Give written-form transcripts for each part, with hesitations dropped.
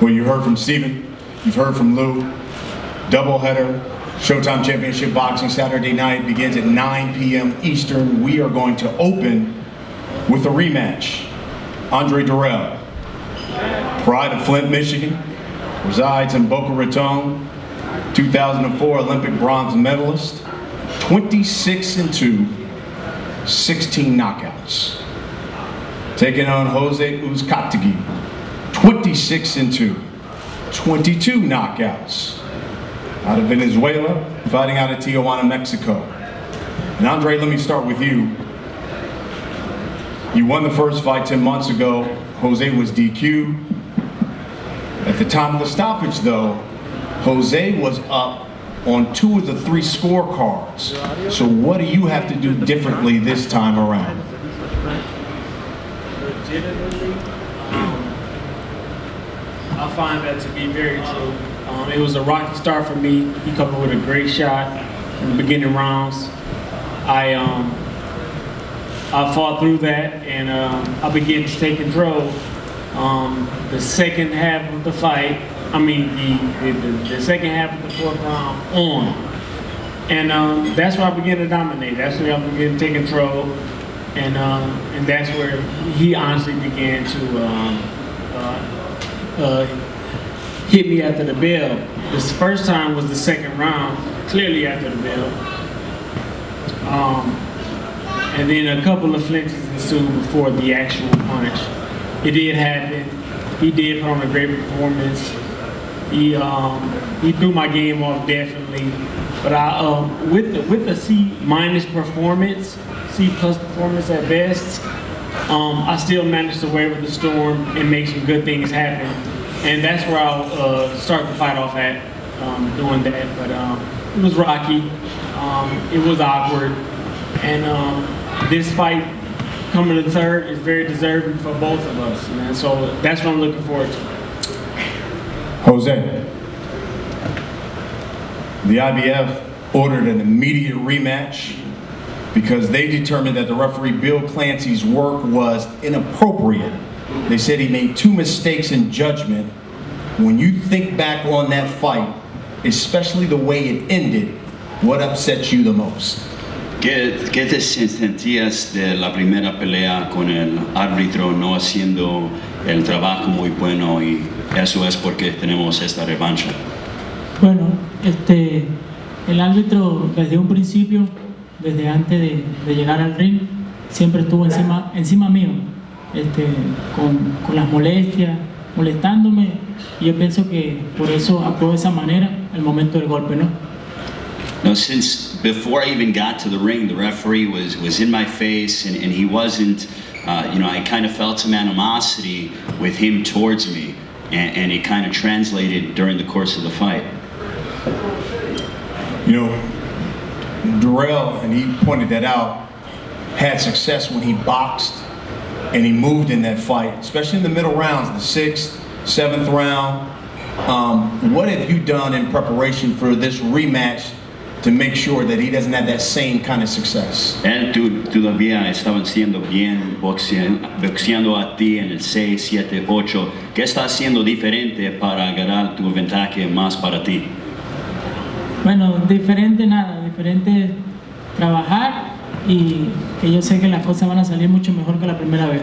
Well, you heard from Steven, you've heard from Lou. Doubleheader, Showtime Championship Boxing, Saturday night, begins at 9 p.m. Eastern. We are going to open with a rematch. Andre Dirrell, pride of Flint, Michigan, resides in Boca Raton, 2004 Olympic bronze medalist, 26-2, 16 knockouts. Taking on Jose Uzcategui, 26-2, 22 knockouts. Out of Venezuela, fighting out of Tijuana, Mexico. And Andre, let me start with you. You won the first fight 10 months ago. Jose was DQ'd. At the time of the stoppage, though, Jose was up on 2 of the 3 scorecards. So what do you have to do differently this time around? Legitimately, I find that to be very true. It was a rocky start for me. He coupled with a great shot in the beginning rounds. I fought through that, and I began to take control. The second half of the fight, the second half of the 4th round on. And that's where I began to dominate. That's where I began to take control. And that's where he honestly began to hit me after the bell. This first time was the 2nd round, clearly after the bell. And then a couple of flinches ensued before the actual punch. It did happen. He did put on a great performance. He threw my game off definitely. But with the C- performance, C+ performance at best, I still managed to weather the storm and make some good things happen. And that's where I'll start the fight off at, doing that. But it was rocky, it was awkward, and this fight coming to 3rd is very deserving for both of us, man. So that's what I'm looking forward to. Jose, the IBF ordered an immediate rematch because they determined that the referee Bill Clancy's work was inappropriate. They said he made 2 mistakes in judgment. When you think back on that fight, especially the way it ended, what upsets you the most? ¿Qué te sentías de la primera pelea con el árbitro no haciendo el trabajo muy bueno, y eso es porque tenemos esta revancha? Bueno, el árbitro desde un principio, desde antes de llegar al ring, siempre estuvo encima mío, con las molestias, molestándome, y yo pienso que por eso actuó de esa manera al momento del golpe, ¿no? No, since before I even got to the ring, the referee was in my face, and he wasn't, I kind of felt some animosity with him towards me, and it kind of translated during the course of the fight. You know, Dirrell, and he pointed that out, had success when he boxed and he moved in that fight, especially in the middle rounds, the 6th, 7th round. What have you done in preparation for this rematch to make sure that he doesn't have that same kind of success? Él todavía estaba haciendo bien boxeando a ti en el 6, 7, 8. ¿Qué está haciendo diferente para ganar tu ventaja más para ti? Bueno, diferente nada, diferente trabajar, y que yo sé que las cosas van a salir mucho mejor que la primera vez.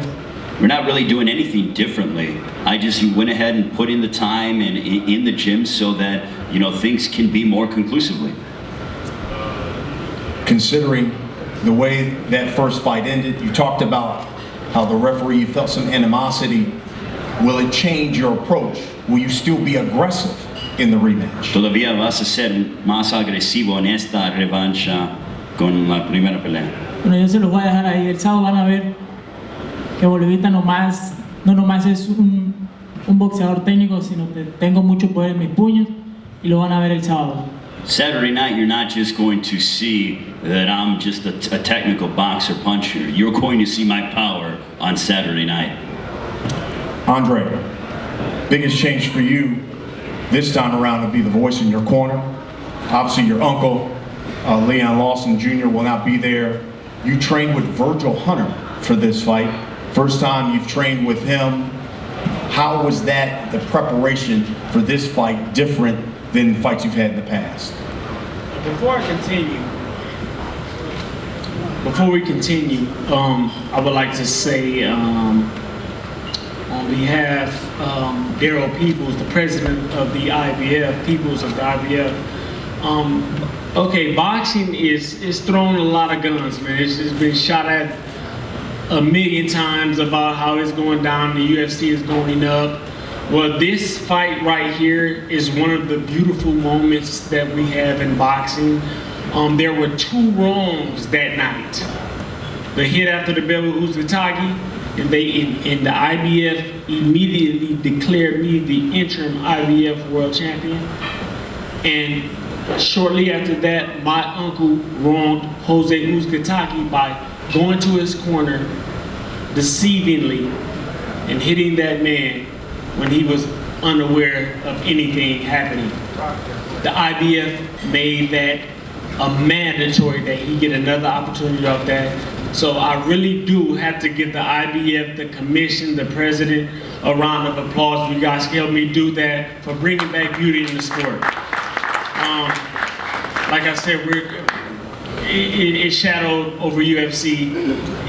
We're not really doing anything differently. I just went ahead and put in the time and in the gym so that, things can be more conclusively. Considering the way that first fight ended, you talked about how the referee, you felt some animosity. Will it change your approach? Will you still be aggressive in the rematch? ¿Todavía vas a ser más agresivo en esta revancha con la primera pelea? Bueno, yo se los voy a dejar ahí. El sábado van a ver que Bolivita no nomás es un boxeador técnico, sino que tengo mucho poder en mis puños, y lo van a ver el sábado. Saturday night, you're not just going to see that I'm just a technical boxer puncher. You're going to see my power on Saturday night. Andre, biggest change for you this time around will be the voice in your corner. Obviously, your uncle, Leon Lawson Jr. will not be there. You trained with Virgil Hunter for this fight. First time you've trained with him. How was that, the preparation for this fight, different than fights you've had in the past? Before we continue, I would like to say, on behalf of Darryl Peoples, the president of the IBF, okay, boxing is throwing a lot of guns, man. It's been shot at a million times about how it's going down, the UFC is going up. Well, this fight right here is one of the beautiful moments that we have in boxing. There were 2 wrongs that night. The hit after the bell with Uzcategui, and the IBF immediately declared me the interim IBF world champion. And shortly after that, my uncle wronged Jose Uzcategui by going to his corner deceivingly and hitting that man when he was unaware of anything happening. The IBF made that a mandatory that he get another opportunity off that. So I really do have to give the IBF, the commission, the president a round of applause. You guys helped me do that for bringing back beauty in the sport. Like I said, it shadowed over UFC.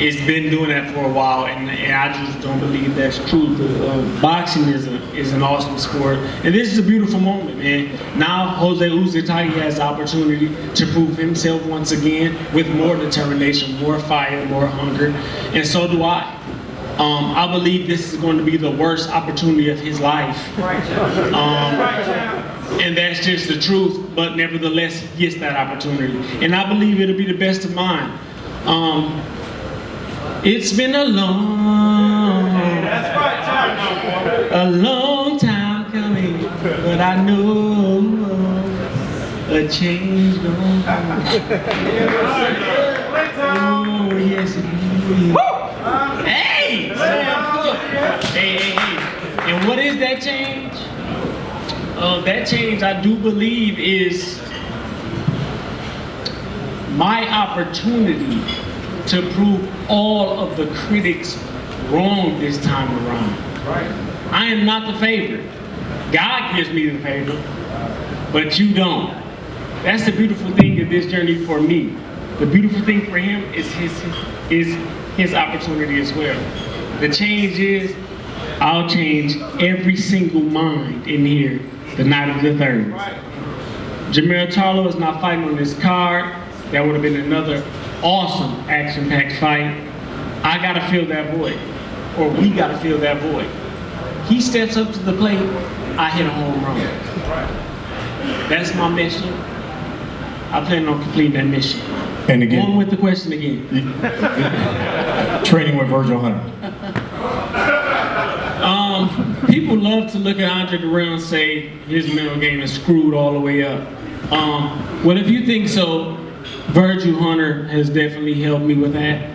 It's been doing that for a while, and I just don't believe that's true. Boxing is an awesome sport, and this is a beautiful moment, man. Now Jose Uzcategui has the opportunity to prove himself once again with more determination, more fire, more hunger, and so do I. I believe this is going to be the worst opportunity of his life. And that's just the truth, but nevertheless, he gets that opportunity. And I believe it'll be the best of mine. It's been a long time coming, but I know a change gonna come. Oh, yes, it is. Hey! Hey. And what is that change? That change, I do believe, is my opportunity to prove all of the critics wrong this time around. Right. I am not the favorite. God gives me the favor, but you don't. That's the beautiful thing of this journey for me. The beautiful thing for him is his opportunity as well. The change is, I'll change every single mind in here the night of the 3rd. Jamel Charlo is not fighting on this card. That would have been another awesome action-packed fight. I gotta fill that void, or we gotta fill that void. He steps up to the plate, I hit a home run. That's my mission. I plan on completing that mission. And again, on with the question again. Training with Virgil Hunter. People love to look at Andre Dirrell and say his mental game is screwed all the way up. Well, if you think so, Virgil Hunter has definitely helped me with that.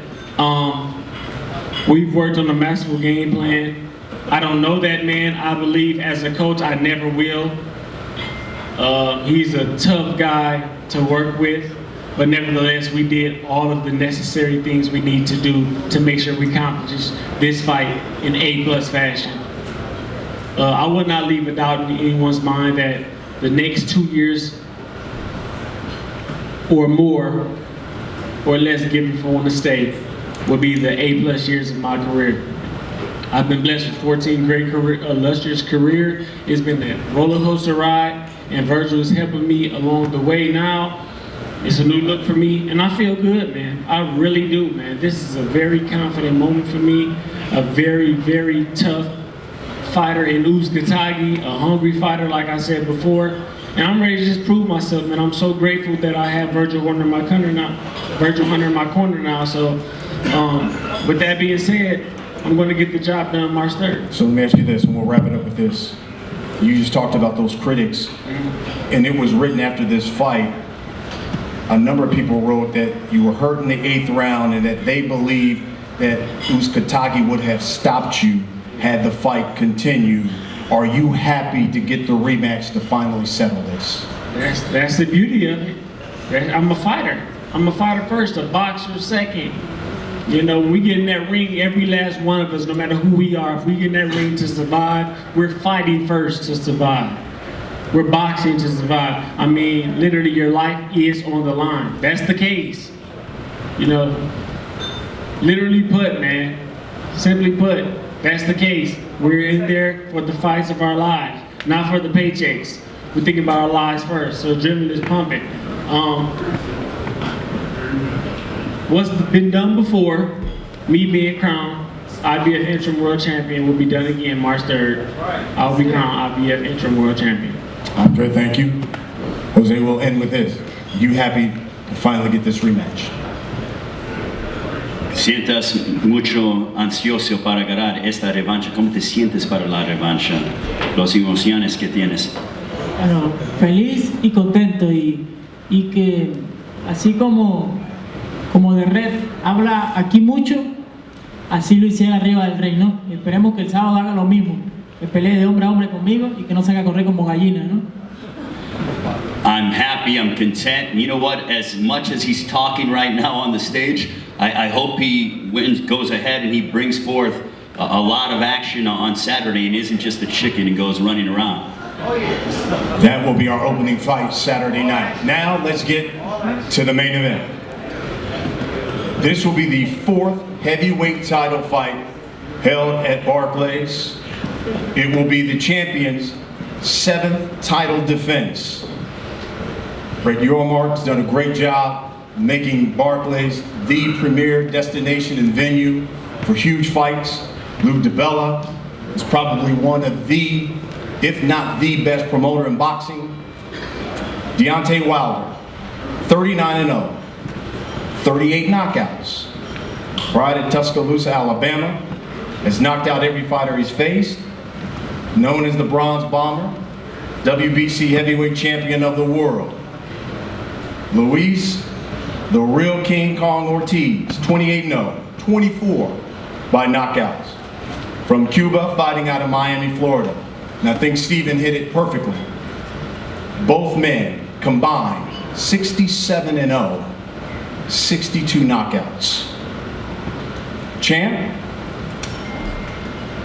We've worked on a masterful game plan. I don't know that man. I believe as a coach, I never will. He's a tough guy to work with, but nevertheless, we did all of the necessary things we need to do to make sure we accomplish this fight in A+ fashion. I would not leave a doubt in anyone's mind that the next 2 years or more or less, given for one to stay, will be the A+ years of my career. I've been blessed with 14 great illustrious career. It's been a roller coaster ride, and Virgil is helping me along the way now. It's a new look for me, and I feel good, man. I really do, man. This is a very confident moment for me. A very, very tough fighter in Uzcategui, a hungry fighter, like I said before. And I'm ready to just prove myself, man. I'm so grateful that I have Virgil Hunter in my corner now. So, with that being said, I'm going to get the job done March 3rd. So let me ask you this, and we'll wrap it up with this. You just talked about those critics, and it was written after this fight. A number of people wrote that you were hurt in the 8th round and that they believe that Uzcategui would have stopped you had the fight continued. Are you happy to get the rematch to finally settle this? That's the beauty of it. I'm a fighter. I'm a fighter first, a boxer second. You know, when we get in that ring, every last one of us, no matter who we are, if we get in that ring to survive, we're fighting first to survive. We're boxing to survive. I mean, literally your life is on the line. That's the case. You know, literally put, man, simply put, that's the case. We're in there for the fights of our lives, not for the paychecks. We're thinking about our lives first, so adrenaline is pumping. What's been done before, me being crowned IBF interim world champion, will be done again March 3rd. I'll be crowned IBF interim world champion. Andre, thank you. Jose, we'll end with this. You happy to finally get this rematch? Sientas mucho ansioso para ganar esta revancha. ¿Cómo te sientes para la revancha? Los emociones que tienes. Bueno, feliz y contento y que así como dirrell habla aquí mucho, así lo hiciera arriba del ring, ¿no? Y esperemos que el sábado haga lo mismo, que pelee de hombre a hombre conmigo y que no se haga correr como gallina, ¿no? I'm happy, I'm content. You know what, as much as he's talking right now on the stage, I hope he goes ahead and he brings forth a lot of action on Saturday and isn't just a chicken and goes running around. That will be our opening fight Saturday night. Now let's get to the main event. This will be the 4th heavyweight title fight held at Barclays. It will be the champion's 7th title defense. Brett Yormark's done a great job making Barclays the premier destination and venue for huge fights. Lou DiBella is probably one of the, if not the best promoter in boxing. Deontay Wilder, 39-0, 38 knockouts. Pride in Tuscaloosa, Alabama, has knocked out every fighter he's faced. Known as the Bronze Bomber, WBC heavyweight champion of the world. Luis, the real King Kong Ortiz, 28-0, 24 by knockouts. From Cuba, fighting out of Miami, Florida. And I think Steven hit it perfectly. Both men combined 67-0, 62 knockouts. Champ,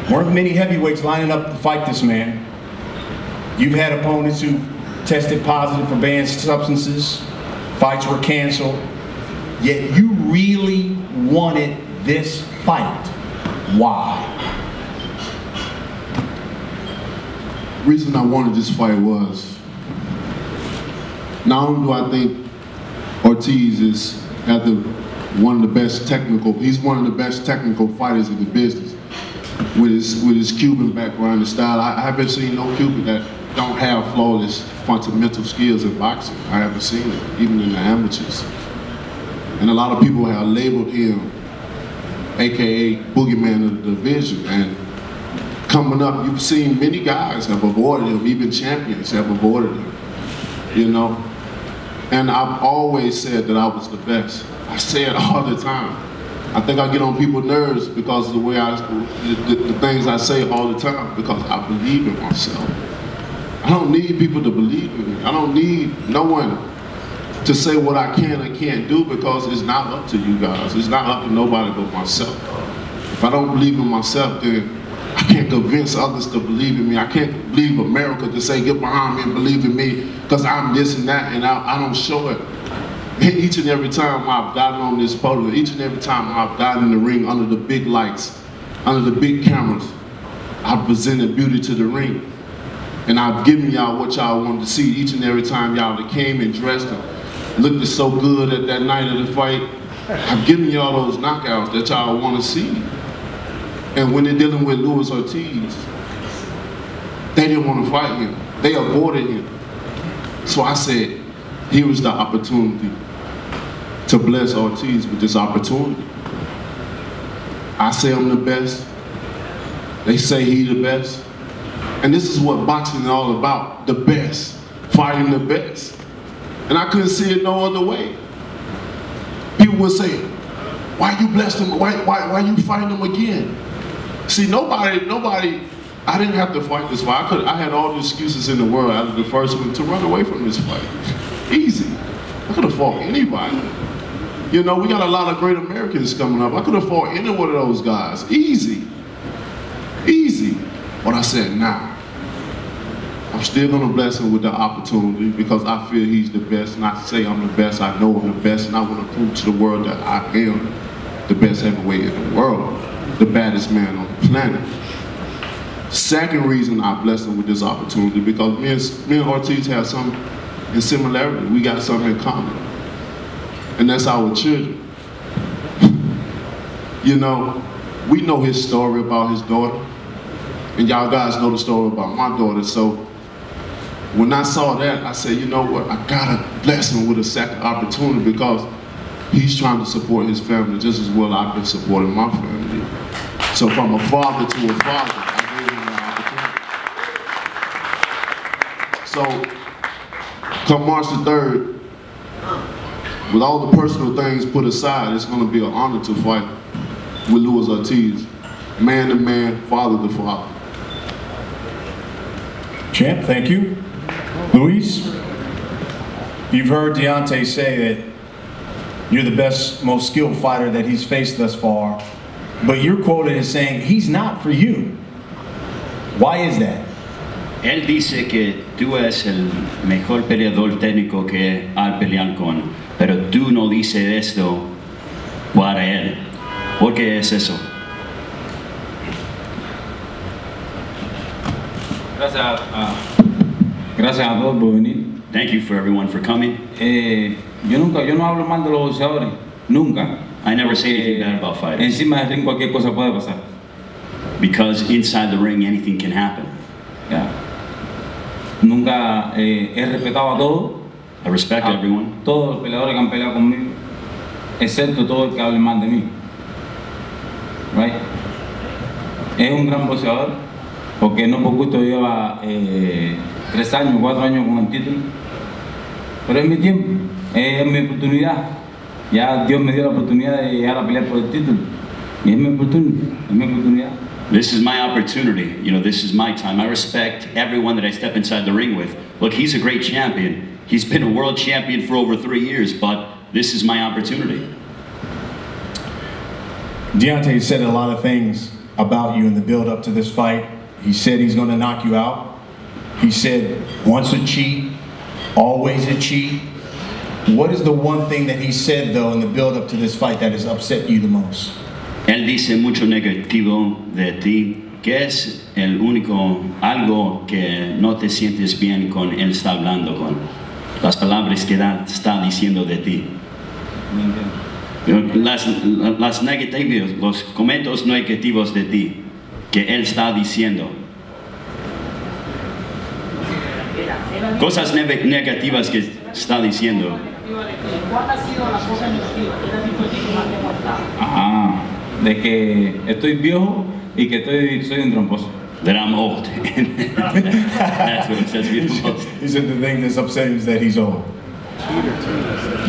weren't many heavyweights lining up to fight this man. You've had opponents who tested positive for banned substances, fights were canceled, yet you really wanted this fight. Why? The reason I wanted this fight was, not only do I think Ortiz is one of the best technical, he's one of the best technical fighters in the business. With his Cuban background and style, I haven't seen no Cuban that don't have flawless fundamental skills in boxing. I haven't seen it, even in the amateurs. And a lot of people have labeled him, AKA Boogeyman of the division. And coming up, you've seen many guys have avoided him, even champions have avoided him, you know? And I've always said that I was the best. I say it all the time. I think I get on people's nerves because of the way the things I say all the time, because I believe in myself. I don't need people to believe in me. I don't need no one to say what I can and can't do, because it's not up to you guys. It's not up to nobody but myself. If I don't believe in myself, then I can't convince others to believe in me. I can't believe America to say, get behind me and believe in me, because I'm this and that, and I don't show it. Each and every time I've gotten on this podium, each and every time I've gotten in the ring under the big lights, under the big cameras, I've presented beauty to the ring. And I've given y'all what y'all wanted to see each and every time y'all that came and dressed and looked so good at that night of the fight. I've given y'all those knockouts that y'all want to see. And when they're dealing with Luis Ortiz, they didn't want to fight him. They avoided him. So I said, here was the opportunity to bless Ortiz with this opportunity. I say I'm the best. They say he the best. And this is what boxing is all about, the best, fighting the best. And I couldn't see it no other way. People would say, why you blessed him? Why you fighting him again? See, nobody, I didn't have to fight this fight. I had all the excuses in the world after the first one to run away from this fight. Easy. I could have fought anybody. You know, we got a lot of great Americans coming up. I could have fought any one of those guys. Easy. Easy. But I said, nah. I'm still gonna bless him with the opportunity because I feel he's the best. Not to say I'm the best, I know I'm the best, and I want to prove to the world that I am the best heavyweight in the world, the baddest man on the planet. Second reason I blessed him with this opportunity because me and Ortiz have something in similarity. We got something in common. And that's our children. You know, we know his story about his daughter, and y'all guys know the story about my daughter, so when I saw that, I said, you know what, I gotta bless him with a second opportunity because he's trying to support his family just as well I've been supporting my family. So from a father to a father, I gave him the opportunity. So, come March the 3rd, with all the personal things put aside, it's gonna be an honor to fight with Luis Ortiz, man to man, father to father. Champ, thank you. Luis, you've heard Deontay say that you're the best, most skilled fighter that he's faced thus far, but you're quoted as saying he's not for you. Why is that? Él dice que tú eres el mejor peleador técnico que al pelear con, pero tú no dices esto para él. ¿Por qué es eso? Gracias a todos por venir. Thank you for everyone for coming. Yo no hablo mal de los boxeadores, nunca. I never say anything bad about fighters. Encima del ring cualquier cosa puede pasar. Because inside the ring anything can happen. Ya. Nunca he respetado a todos. I respect everyone. Todos los peleadores que han peleado conmigo, excepto todo el que hable mal de mí. Right? Es un gran boxeador, porque no por gusto lleva 3 años, 4 años con el título. Pero es mi tiempo, es mi oportunidad. Ya Dios me dio la oportunidad de llegar a pelear por el título. Y es mi oportunidad. This is my opportunity. You know, this is my time. I respect everyone that I step inside the ring with. Look, he's a great champion. He's been a world champion for over 3 years, but this is my opportunity. Deontay said a lot of things about you in the build-up to this fight. He said he's going to knock you out. He said, once a cheat, always a cheat. What is the one thing that he said, though, in the build-up to this fight that has upset you the most? Él dice mucho negativo de ti. ¿Qué es el único algo que no te sientes bien con él está hablando con? Las palabras que está diciendo de ti. Las negativas, los comentarios negativos de ti que él está diciendo. Cosas negativas que está diciendo. ¿Cuál ha sido la cosa negativa? ¿Qué tipo de tipo más te ha gustado? Ajá, de que estoy viejo y que soy un tramposo. That I'm old. That's what it says me the most. He said the thing that's upsetting is that he's old.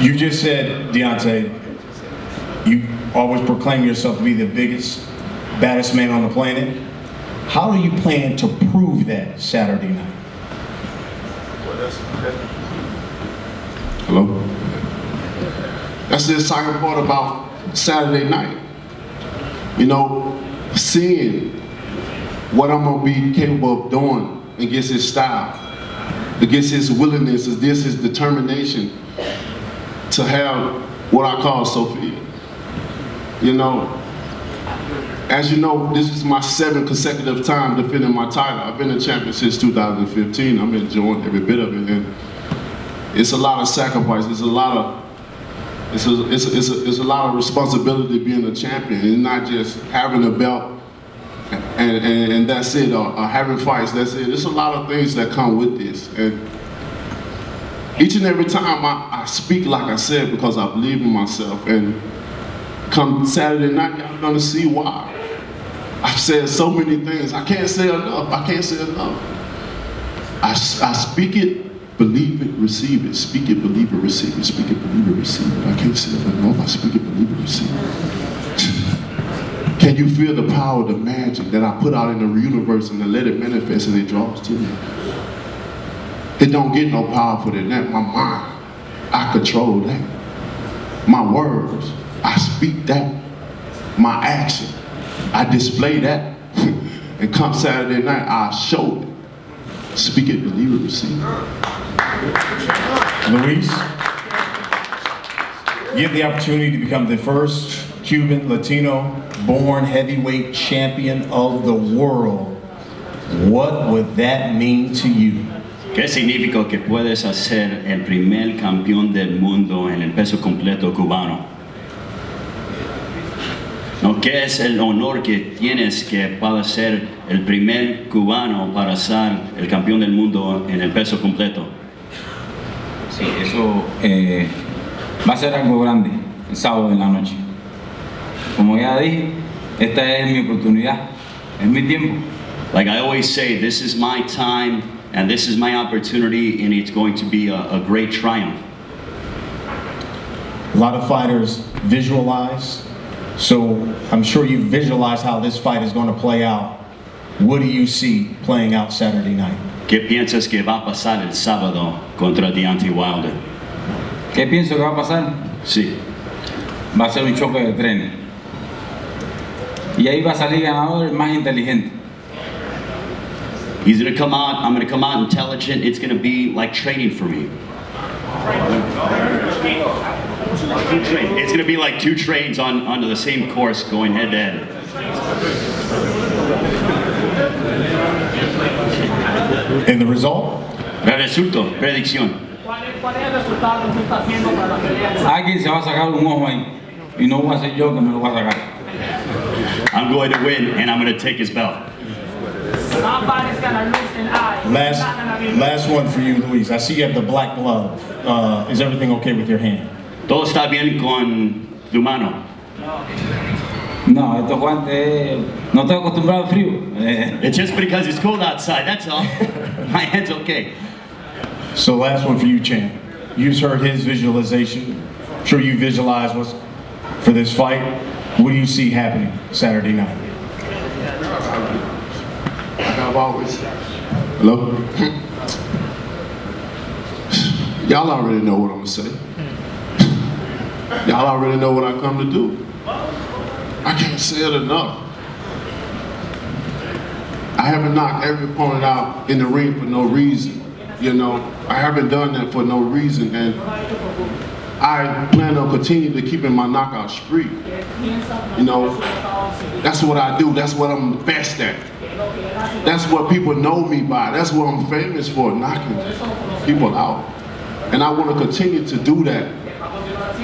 You just said, Deontay, you always proclaim yourself to be the biggest, baddest man on the planet. How do you plan to prove that Saturday night? Hello? That's the exciting part about Saturday night. You know, seeing what I'm gonna be capable of doing against his style, against his willingness, against his determination to have what I call Sophia. You know, as you know, this is my 7th consecutive time defending my title. I've been a champion since 2015. I'm enjoying every bit of it, and it's a lot of sacrifice. It's a lot of responsibility being a champion, and not just having a belt and that's it, or having fights. That's it. There's a lot of things that come with this, and each and every time I speak like I said because I believe in myself. And come Saturday night, y'all gonna see why. I've said so many things. I can't say enough. I can't say enough. I speak it, believe it, receive it. Speak it, believe it, receive it. Speak it, believe it, receive it. I can't say it enough. I speak it, believe it, receive it. Can you feel the power, the magic that I put out in the universe and to let it manifest and it draws to me? It don't get no powerful than that. My mind, I control that. my words, I speak that. My action, I display that. And come Saturday night, I show it. Speak it, believe it, receive it. Luis, you have the opportunity to become the first Cuban Latino-born heavyweight champion of the world. What would that mean to you? ¿Qué significa que puedes hacer el primer campeón del mundo en el peso completo cubano? ¿No? ¿Qué es el honor que tienes que para ser el primer cubano para ser el campeón del mundo en el peso completo? Sí, eso va a ser algo grande el sábado en la noche. Como ya dije, esta es mi oportunidad, es mi tiempo. Like I always say, this is my time and this is my opportunity, and it's going to be a great triumph. A lot of fighters visualize, so I'm sure you visualize how this fight is going to play out. What do you see playing out Saturday night? ¿Qué piensas que va a pasar el sábado contra Deontay Wilder? ¿Qué pienso que va a pasar? Sí. Va a ser un choque de trenes. Y ahí va a salir ganador el más inteligente. He's going to come out, I'm going to come out intelligent. It's going to be like training for me. It's going to be like two trains onto the same course going head to head. And the result? El resultado, predicción. Alguien se va a sacar un ojo ahí. Y no voy a ser yo que me lo voy a sacar. I'm going to win, and I'm going to take his belt. Last one for you, Luis. I see you have the black glove. Is everything okay with your hand? Todo está bien con tu mano. No, estos guantes, no estoy acostumbrado al frío. It's just because it's cold outside, that's all. My hand's okay. So last one for you, champ. You just heard his visualization. I'm sure you visualize what's for this fight. What do you see happening Saturday night? Like I've always. Hello? Y'all already know what I'm gonna say. Y'all already know what I come to do. I can't say it enough. I haven't knocked every opponent out in the ring for no reason. You know, I haven't done that for no reason, and I plan on continuing to keep in my knockout streak. You know, that's what I do. That's what I'm best at. That's what people know me by. That's what I'm famous for, knocking people out. And I want to continue to do that.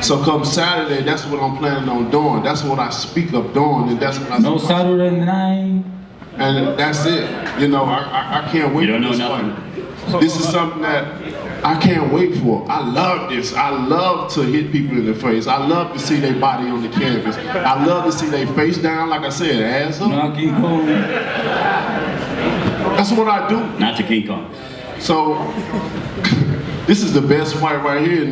So come Saturday, that's what I'm planning on doing. That's what I speak of doing, and that's what I. No Saturday night. And that's it. You know, I can't wait. You don't know for this nothing. fight. This is something that I can't wait for. I love this. I love to hit people in the face. I love to see their body on the canvas. I love to see their face down, like I said, ass up. That's what I do. Not to King Kong. So this is the best fight right here.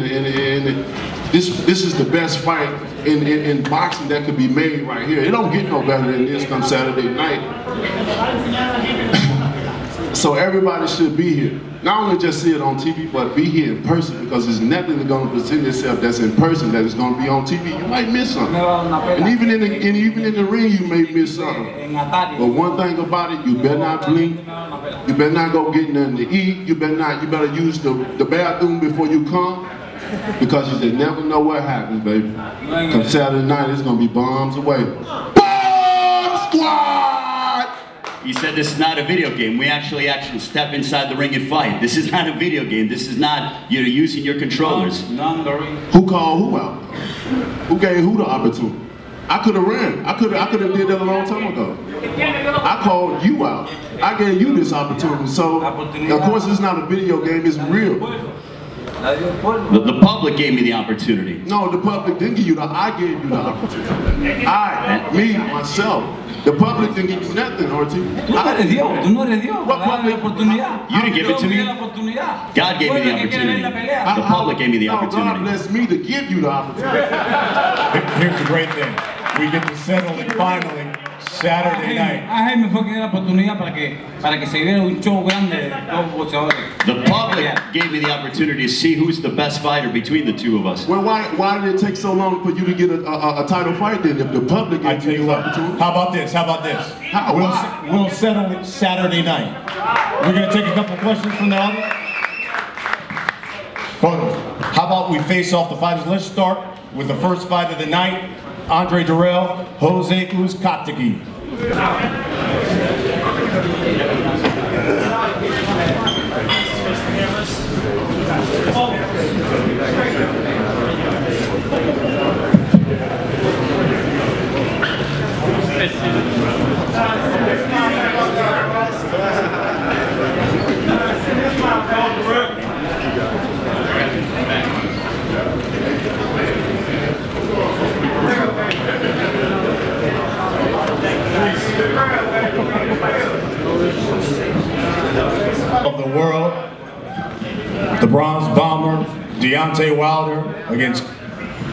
This is the best fight in boxing that could be made right here. It don't get no better than this come Saturday night. So everybody should be here. Not only just see it on TV, but be here in person, because there's nothing that's going to present itself that's in person that is going to be on TV. You might miss something. And even in the ring, you may miss something. But one thing about it, you better not blink. You better not go get nothing to eat. You better use the bathroom before you come, because you just never know what happens, baby. Come Saturday night, it's going to be bombs away. Bomb Squad! He said this is not a video game. We actually step inside the ring and fight. This is not a video game. This is not, you know, using your controllers. Who called who out? Who gave who the opportunity? I could have ran. I could have did that a long time ago. I called you out. I gave you this opportunity. So, of course, it's not a video game. It's real. The public gave me the opportunity. No, the public didn't give you I gave you the opportunity. Myself. The public didn't give you nothing, Ortiz. Tú eres Dios, tú no eres Dios. What public? You didn't give it to me. God gave me the opportunity. The public gave me the opportunity. God blessed me to give you the opportunity. Here's the great thing. We get to settle it finally Saturday night. A Jaime fue que dio la oportunidad para que se viera un show grande de dos boxeadores. The public gave me the opportunity to see who's the best fighter between the two of us. Well, why did it take so long for you to get a title fight then? If the public I gave tell you you the what. opportunity. How about this? How about this? We'll settle it Saturday night. We're gonna take a couple questions from the audience. How about we face off the fighters? Let's start with the first fight of the night. Andre Dirrell, Jose Uzcategui. Of the world, the bronze bomber Deontay Wilder against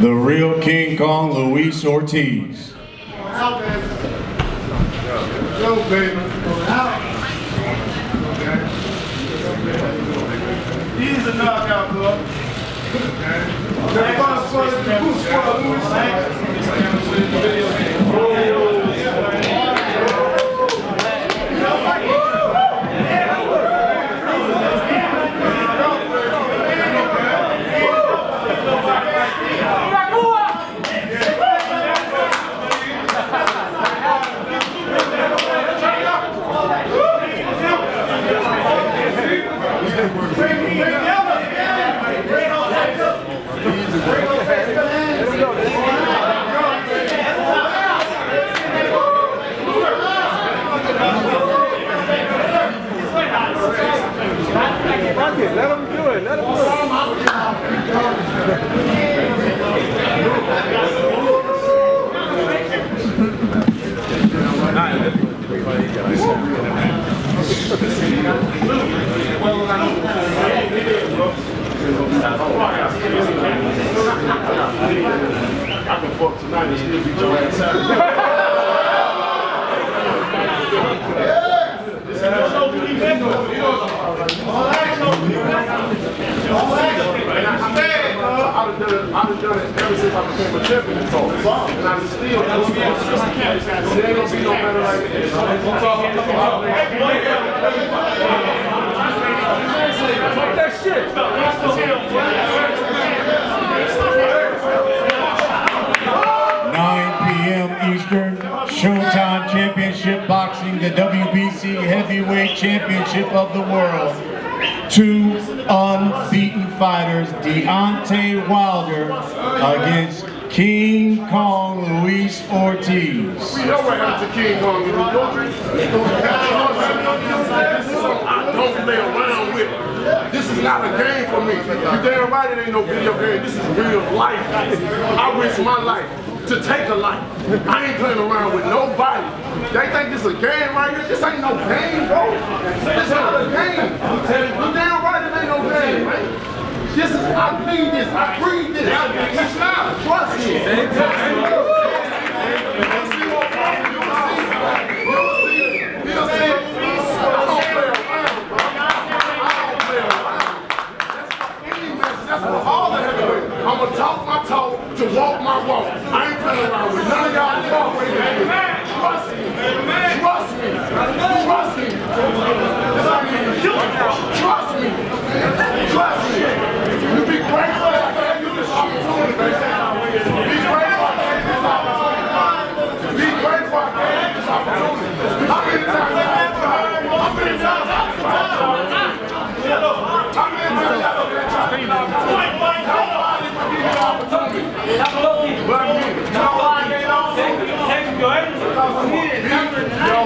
the real King Kong Luis Ortiz. Go, baby. He's a knockout, bro. Let him do it. Let him do it. I can fuck tonight and still beat your ass out. I've done it ever since I became a champion. And I'm still it ain't gonna be no better like this. Talk that shit. 9 p.m. Eastern, Showtime Championship Boxing, the WBC Heavyweight Championship of the world. Two unbeaten fighters, Deontay Wilder against King Kong Luis Ortiz. We know what happened to King Kong. I don't play around with it. This is not a game for me. You damn right it ain't no video game. This is real life. I risk my life to take a life. I ain't playing around with nobody. They think this is a game right here. This ain't no game, bro. This not a game. You damn right it ain't no game, man. This is, I bleed this, I breathe this. Trust me. You'll see. I don't play around, bro. I don't play around. That's for any message. That's for all the heavyweights. I'm gonna talk my talk to walk my walk. I ain't playing around with none of y'all. Trust me. Trust me. Trust me. Trust me. Trust me. You be grateful that I gave you this opportunity. Be grateful I gave you this opportunity. Be grateful I gave you this opportunity. How many times I had to hurt? How many times I had to hurt? How many times I had to hurt? Nobody would give you the opportunity. But me. Yo,